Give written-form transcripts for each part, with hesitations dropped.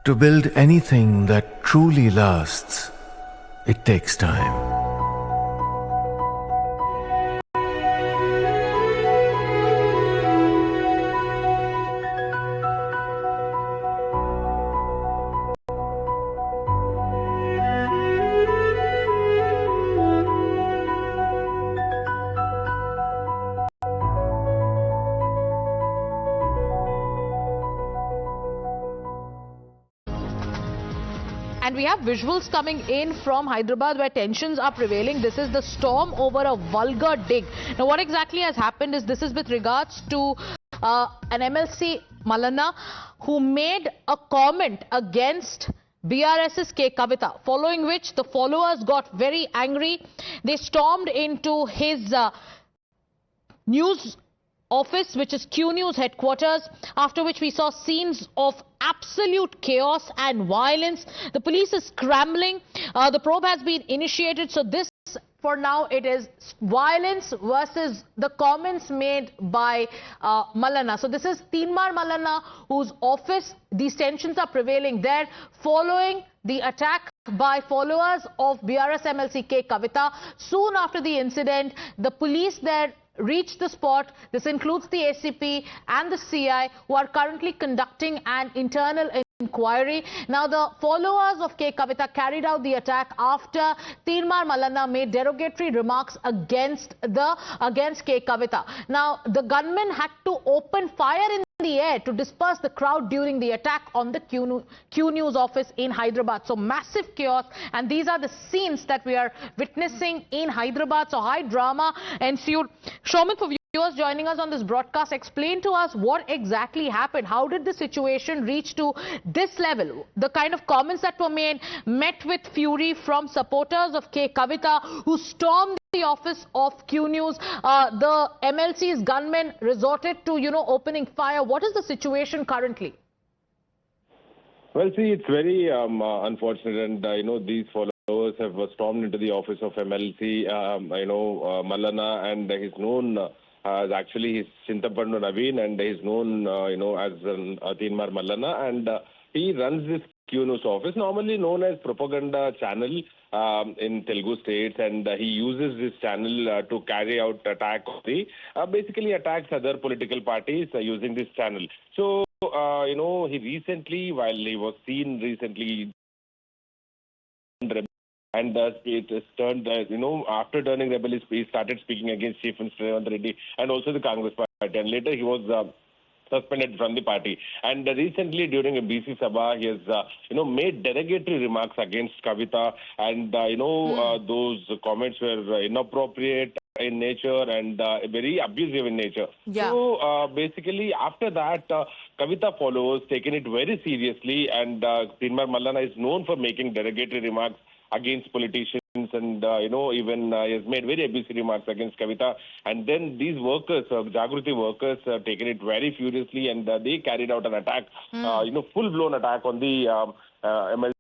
To build anything that truly lasts, it takes time. And we have visuals coming in from Hyderabad where tensions are prevailing. This is the storm over a vulgar dig. Now, what exactly has happened is this is with regards to an MLC Mallanna who made a comment against BRS's Kavitha, following which the followers got very angry. They stormed into his news office, which is Q News headquarters, after which we saw scenes of absolute chaos and violence. The police is scrambling. The probe has been initiated. So this, for now, it is violence versus the comments made by Mallanna. So this is Teenmar Mallanna, whose office, these tensions are prevailing there following the attack by followers of BRS MLC Kavitha. Soon after the incident, the police there reached the spot. This includes the ACP and the CI, who are currently conducting an internal inquiry. Now, the followers of Kavitha carried out the attack after Teenmar Mallanna made derogatory remarks against Kavitha. Now, the gunmen had to open fire in the air to disperse the crowd during the attack on the Q News office in Hyderabad. So massive chaos, and these are the scenes that we are witnessing in Hyderabad. So high drama ensued. Shomik, for viewers joining us on this broadcast, explain to us what exactly happened. How did the situation reach to this level? The kind of comments that were made met with fury from supporters of Kavitha, who stormed the office of Q News. The MLC's gunmen resorted to, opening fire. What is the situation currently? Well, see, it's very unfortunate, and these followers have stormed into the office of MLC, Mallanna, and he's known as actually his Chintapandu Naveen, and he's known, as Teenmar Mallanna, and he runs this Q News office, normally known as propaganda channel in Telugu states, and he uses this channel to carry out attack on basically attacks other political parties using this channel. So, he recently, while he was seen recently, and it has turned, after turning rebel, he started speaking against Chief Minister Revanth Reddy and also the Congress party, and later he was suspended from the party. And recently, during a BC Sabha, he has, made derogatory remarks against Kavita, and, those comments were inappropriate in nature and very abusive in nature. Yeah. So, basically, after that, Kavita followers taken it very seriously, and Teenmar Mallanna is known for making derogatory remarks against politicians, and even he has made very abusive remarks against Kavita. And then these workers, Jagruti workers, have taken it very furiously, and they carried out an attack, full-blown attack on the MLC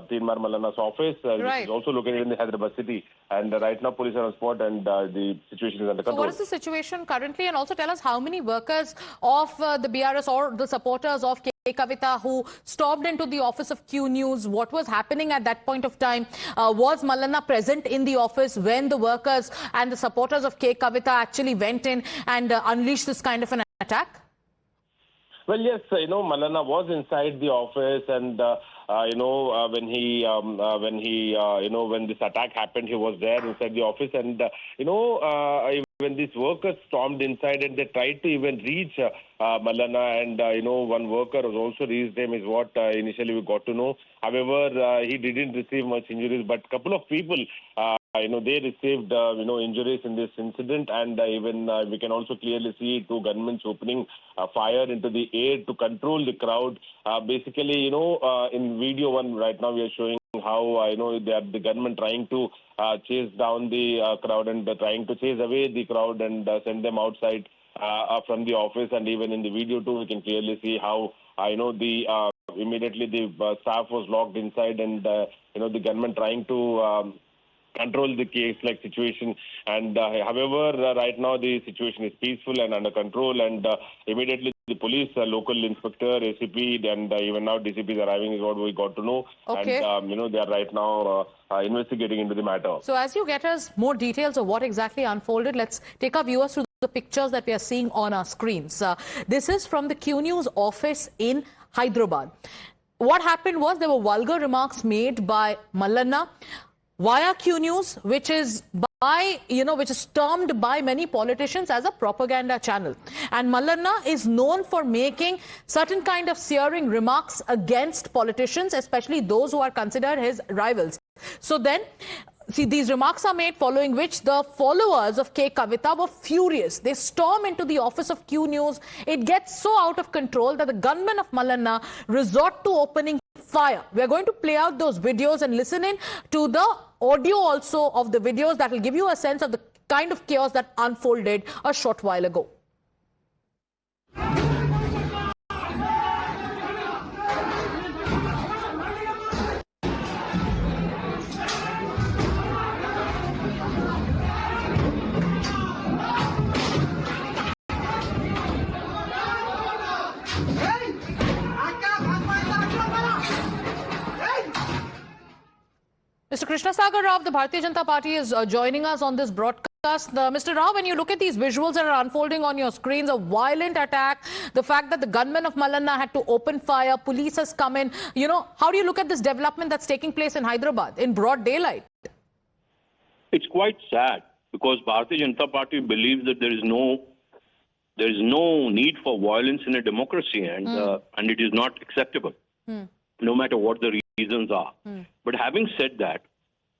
Teenmar Mallanna's office, which is also located in the Hyderabad city. And right now, police are on spot, and the situation is under control. So, what is the situation currently? And also tell us how many workers of the BRS or the supporters of Kavitha who stormed into the office of Q News. What was happening at that point of time? Was Mallanna present in the office when the workers and the supporters of Kavitha actually went in and unleashed this kind of an attack? Well, yes, Mallanna was inside the office, and when this attack happened, he was there inside the office, and when these workers stormed inside and they tried to even reach Mallanna, and one worker was also reached him, is what initially we got to know. However, he didn't receive much injuries, but a couple of people, they received injuries in this incident, and even we can also clearly see two gunmen opening fire into the air to control the crowd. Basically, in video one right now we are showing how they are the gunmen trying to chase down the crowd and trying to chase away the crowd and send them outside from the office. And even in the video too, we can clearly see how immediately the staff was locked inside, and the gunmen trying to control the case-like situation. And however, right now the situation is peaceful and under control, and immediately the police, local inspector, ACP, and even now DCP is arriving is what we got to know. Okay. And, they are right now investigating into the matter. So as you get us more details of what exactly unfolded, let's take our viewers through the pictures that we are seeing on our screens. This is from the Q News office in Hyderabad. What happened was there were vulgar remarks made by Mallanna via Q News, which is termed by many politicians as a propaganda channel. And Mallanna is known for making certain kind of searing remarks against politicians, especially those who are considered his rivals. So then, see, these remarks are made following which the followers of Kavitha were furious. They storm into the office of Q News. It gets so out of control that the gunmen of Mallanna resort to opening fire. We are going to play out those videos and listen in to the audio also of the videos that will give you a sense of the kind of chaos that unfolded a short while ago. Mr. Krishna Sagar Rao of the Bharatiya Janata Party is joining us on this broadcast. Mr. Rao, when you look at these visuals that are unfolding on your screens, a violent attack, the fact that the gunmen of Mallanna had to open fire, police has come in, how do you look at this development that's taking place in Hyderabad in broad daylight? It's quite sad because Bharatiya Janata Party believes that there is no need for violence in a democracy, and it is not acceptable, no matter what the reasons are. But having said that,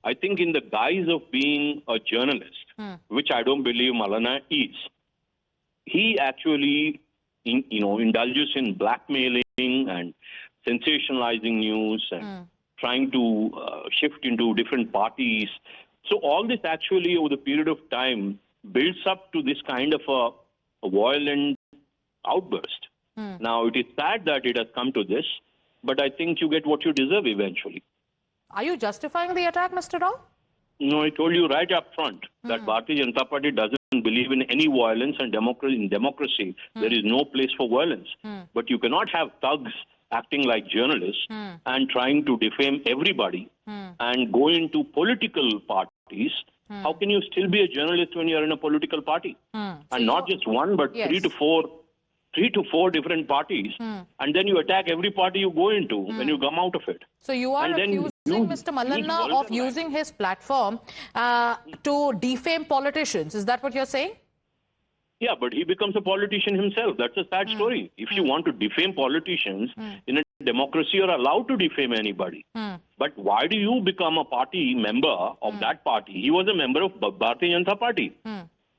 I think in the guise of being a journalist, which I don't believe Mallanna is, he actually indulges in blackmailing and sensationalizing news and trying to shift into different parties. So all this actually over the period of time builds up to this kind of a violent outburst. Now, it is sad that it has come to this, but I think you get what you deserve eventually. Are you justifying the attack, Mr. Rao? No, I told you right up front that Bharatiya Janata Party doesn't believe in any violence, and in democracy there is no place for violence. But you cannot have thugs acting like journalists and trying to defame everybody and go into political parties. How can you still be a journalist when you are in a political party? And not just one, but three to four different parties, and then you attack every party you go into when you come out of it. So you are accusing Mr. Mallanna of using his platform to defame politicians. Is that what you're saying? Yeah, but he becomes a politician himself. That's a sad story. If you want to defame politicians, in a democracy you're allowed to defame anybody. But why do you become a party member of that party? He was a member of Bharatiya Janata Party.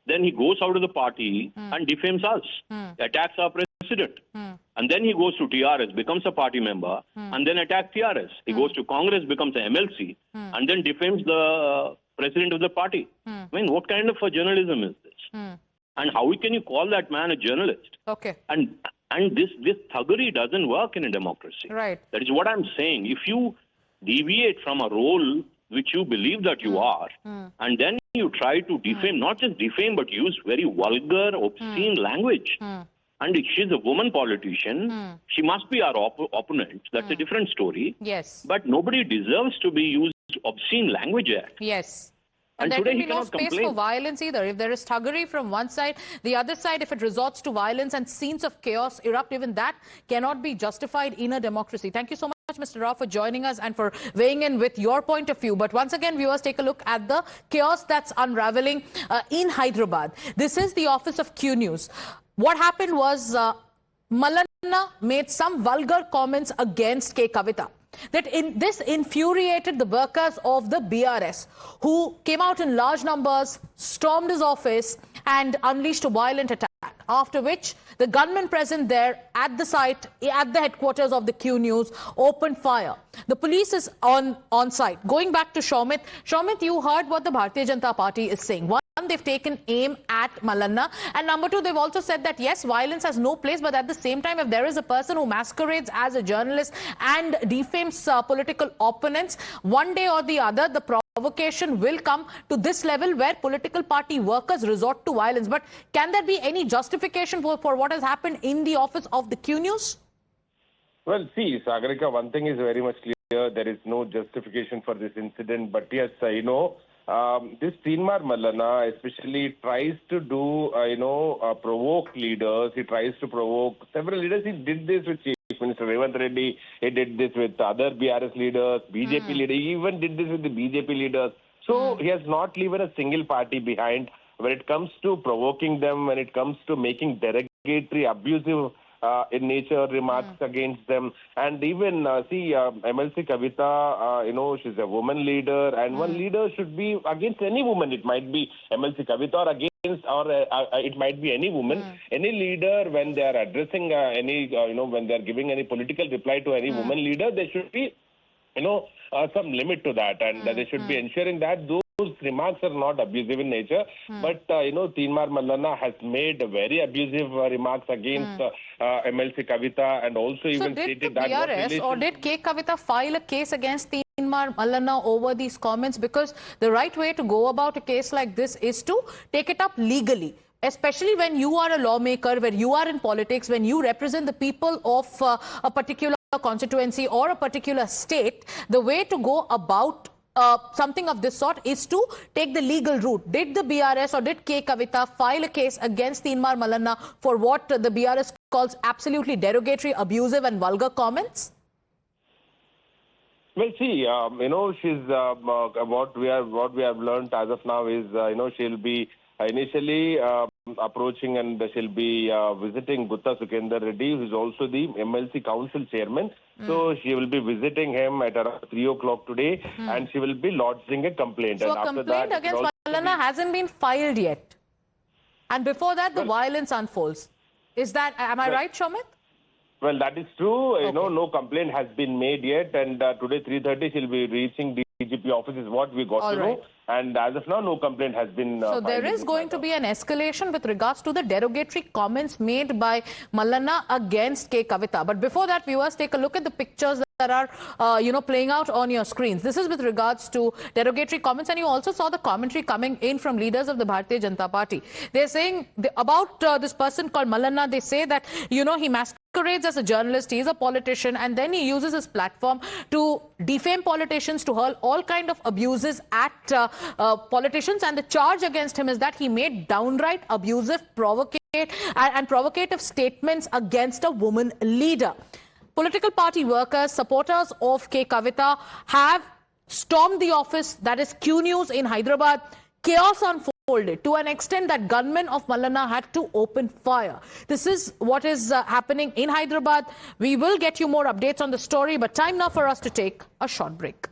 Then he goes out of the party and defames us, attacks our president. And then he goes to TRS, becomes a party member, and then attacks TRS. He goes to Congress, becomes an MLC, and then defames the president of the party. I mean, what kind of a journalism is this? And how can you call that man a journalist? Okay. And this thuggery doesn't work in a democracy. Right. That is what I'm saying. If you deviate from a role which you believe that you are, and then you try to defame, not just defame, but use very vulgar, obscene language. And if she's a woman politician, she must be our opponent. That's a different story. Yes. But nobody deserves to be used obscene language at. Yes. And there can be no space for violence either. If there is thuggery from one side, the other side, if it resorts to violence and scenes of chaos erupt, even that cannot be justified in a democracy. Thank you so much, Mr. Rao, for joining us and for weighing in with your point of view. But once again, viewers, take a look at the chaos that's unraveling in Hyderabad. This is the office of Q News. What happened was Mallanna made some vulgar comments against Kavitha. This infuriated the workers of the BRS, who came out in large numbers, stormed his office and unleashed a violent attack. After which, the gunmen present there at the site, at the headquarters of the Q News, opened fire. The police is on site. Going back to Shomit. Shomit, you heard what the Bharatiya Janata Party is saying. One, they've taken aim at Mallanna. And number two, they've also said that, yes, violence has no place. But at the same time, if there is a person who masquerades as a journalist and defames political opponents, one day or the other, the problem provocation will come to this level where political party workers resort to violence. But can there be any justification for what has happened in the office of the Q News? Well, see, Sagarika, one thing is very much clear. There is no justification for this incident. But yes, this Teenmar Mallanna especially tries to do, provoke leaders. He tries to provoke several leaders. He did this with Chief Minister Revant Reddy. He did this with other BRS leaders, BJP leaders. He even did this with the BJP leaders. So he has not left a single party behind when it comes to provoking them, when it comes to making derogatory, abusive in nature remarks against them. And even, MLC Kavita, she's a woman leader, and one leader should be against any woman. It might be MLC Kavita or against, or it might be any woman. Any leader, when they are addressing when they are giving any political reply to any woman leader, there should be, some limit to that, and they should be ensuring that those remarks are not abusive in nature. But, Teenmar Mallanna has made very abusive remarks against MLC Kavita, and also even stated that... So did the BRS or did K. Kavita file a case against Teenmar Mallanna over these comments? Because the right way to go about a case like this is to take it up legally. Especially when you are a lawmaker, when you are in politics, when you represent the people of a particular constituency or a particular state, the way to go about something of this sort is to take the legal route. Did the BRS or did K. Kavita file a case against Teenmar Mallanna for what the BRS calls absolutely derogatory, abusive and vulgar comments? Well, see, she's what we have learned as of now is, she'll be initially approaching, and she'll be visiting Gutta Sukhender Reddy, who is also the MLC Council Chairman. So she will be visiting him at around 3 o'clock today, and she will be lodging a complaint. So and a complaint against Mallanna hasn't been filed yet. And before that, the violence unfolds. Is that, am I right, Shomit? Well, that is true. No complaint has been made yet, and today 3:30 she'll be reaching DGP office is what we got to know. And as of now, no complaint has been So there is going to be an escalation with regards to the derogatory comments made by Mallanna against K. Kavita. But before that, viewers, take a look at the pictures that are, playing out on your screens. This is with regards to derogatory comments, and you also saw the commentary coming in from leaders of the Bharatiya Janata Party. They're saying about this person called Mallanna. They say that, he masquerades as a journalist, he is a politician, and then he uses his platform to defame politicians, to hurl all kind of abuses at politicians. And the charge against him is that he made downright abusive, provocative statements against a woman leader. Political party workers, supporters of K. Kavita have stormed the office, that is Q News in Hyderabad. Chaos unfolded to an extent that gunmen of Mallanna had to open fire. This is what is happening in Hyderabad. We will get you more updates on the story, but time now for us to take a short break.